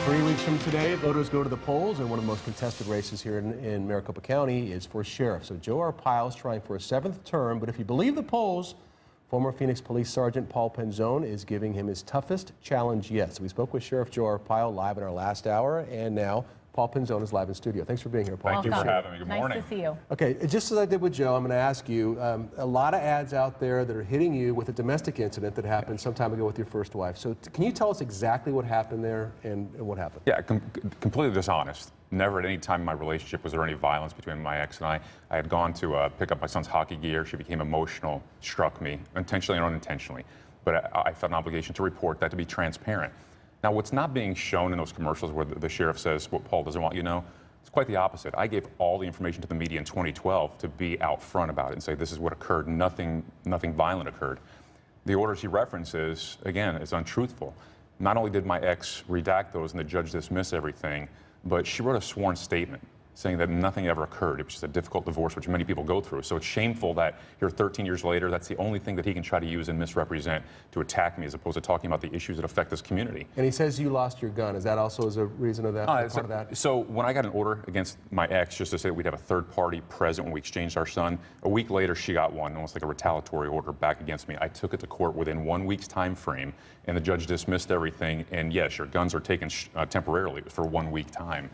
3 weeks from today, voters go to the polls, and one of the most contested races here in Maricopa County is for sheriff. So Joe Arpaio is trying for a 7th term, but if you believe the polls, former Phoenix Police Sergeant Paul Penzone is giving him his toughest challenge yet. So we spoke with Sheriff Joe Arpaio live in our last hour, and now Paul Penzone is live in studio. Thanks for being here, Paul. Thank you for having me. Good morning. Nice to see you. Okay, just as I did with Joe, I'm going to ask you, a lot of ads out there that are hitting you with a domestic incident that happened some time ago with your first wife. So can you tell us exactly what happened there and what happened? Yeah, completely dishonest. Never at any time in my relationship was there any violence between my ex and I. I had gone to pick up my son's hockey gear. She became emotional, struck me, intentionally or unintentionally. But I felt an obligation to report that, to be transparent. Now, what's not being shown in those commercials where the sheriff says what Paul doesn't want you to know, it's quite the opposite. I gave all the information to the media in 2012 to be out front about it and say this is what occurred. Nothing violent occurred. The orders he references, again, is untruthful. Not only did my ex redact those and the judge dismiss everything, but she wrote a sworn statement saying that nothing ever occurred. It was just a difficult divorce, which many people go through. So it's shameful that here 13 years later, that's the only thing that he can try to use and misrepresent to attack me, as opposed to talking about the issues that affect this community. And he says you lost your gun. Is that also as a reason of that, part of that? So when I got an order against my ex, just to say that we'd have a third party present when we exchanged our son, a week later she got one, almost like a retaliatory order back against me. I took it to court within 1 week's time frame, and the judge dismissed everything. And yes, your guns are taken temporarily for 1 week time.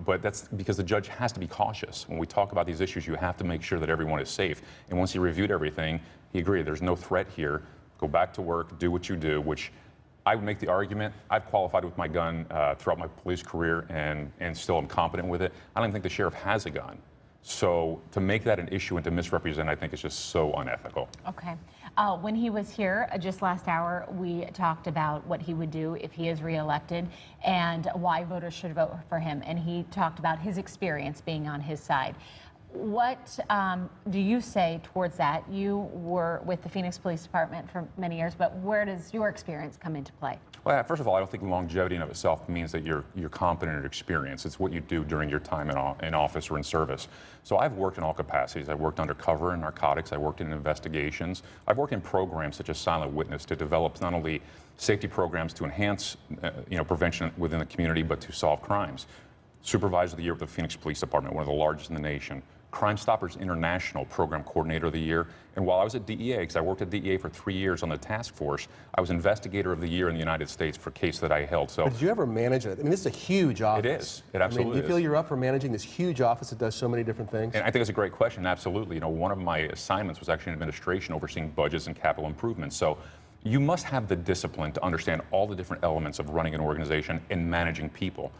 But that's because the judge has to be cautious. When we talk about these issues, you have to make sure that everyone is safe. And once he reviewed everything, he agreed there's no threat here. Go back to work, do what you do, which I would make the argument. I've qualified with my gun throughout my police career and still am competent with it. I don't think the sheriff has a gun. So to make that an issue and to misrepresent, I think is just so unethical. Okay. When he was here just last hour, we talked about what he would do if he is reelected and why voters should vote for him. And he talked about his experience being on his side. What do you say towards that? You were with the Phoenix Police Department for many years, but where does your experience come into play? Well, first of all, I don't think longevity in of itself means that you're competent or experienced. It's what you do during your time in office or in service. So I've worked in all capacities. I've worked undercover in narcotics. I worked in investigations. I've worked in programs such as Silent Witness to develop not only safety programs to enhance prevention within the community, but to solve crimes. Supervisor of the Year with the Phoenix Police Department, one of the largest in the nation. Crime Stoppers International Program Coordinator of the Year. And while I was at DEA, because I worked at DEA for 3 years on the task force, I was Investigator of the Year in the United States for a case that I held. So, but did you ever manage it? I mean, this is a huge office. It is. It absolutely do you feel you're up for managing this huge office that does so many different things? And I think it's a great question, absolutely. You know, one of my assignments was actually in administration, overseeing budgets and capital improvements. So you must have the discipline to understand all the different elements of running an organization and managing people.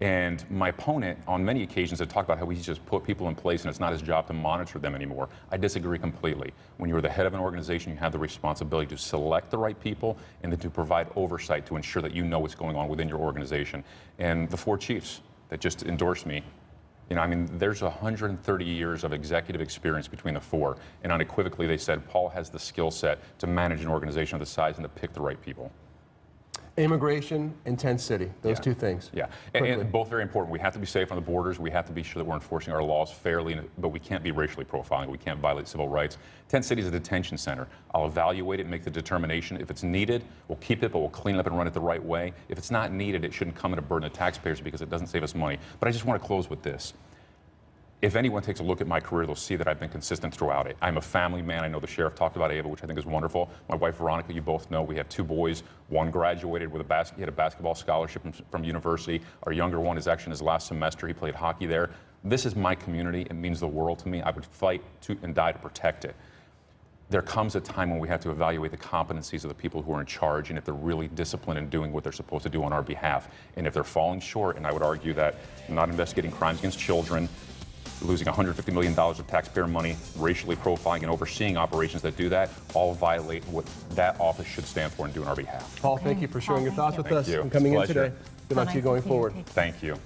And my opponent, on many occasions, had talked about how he's just put people in place and it's not his job to monitor them anymore. I disagree completely. When you're the head of an organization, you have the responsibility to select the right people and then to provide oversight to ensure that you know what's going on within your organization. And the 4 chiefs that just endorsed me, you know, I mean, there's 130 years of executive experience between the 4, and unequivocally they said Paul has the skill set to manage an organization of the size and to pick the right people. Immigration and tent city, those two things. Yeah, and both very important. We have to be safe on the borders. We have to be sure that we're enforcing our laws fairly, but we can't be racially profiling. We can't violate civil rights. Tent City is a detention center. I'll evaluate it and make the determination. If it's needed, we'll keep it, but we'll clean it up and run it the right way. If it's not needed, it shouldn't come at a burden of taxpayers because it doesn't save us money. But I just want to close with this. If anyone takes a look at my career, they'll see that I've been consistent throughout it. I'm a family man. I know the sheriff talked about Ava, which I think is wonderful. My wife, Veronica, you both know, we have 2 boys. One graduated with he had a basketball scholarship from university. Our younger one is actually in his last semester. He played hockey there. This is my community. It means the world to me. I would fight and die to protect it. There comes a time when we have to evaluate the competencies of the people who are in charge and if they're really disciplined in doing what they're supposed to do on our behalf. And if they're falling short, and I would argue that not investigating crimes against children, losing $150 million of taxpayer money, racially profiling and overseeing operations that do that, all violate what that office should stand for and do on our behalf. Paul, thank you for sharing your thoughts with us and coming in today. Good luck Nice to you going to see you. forward. Thank you.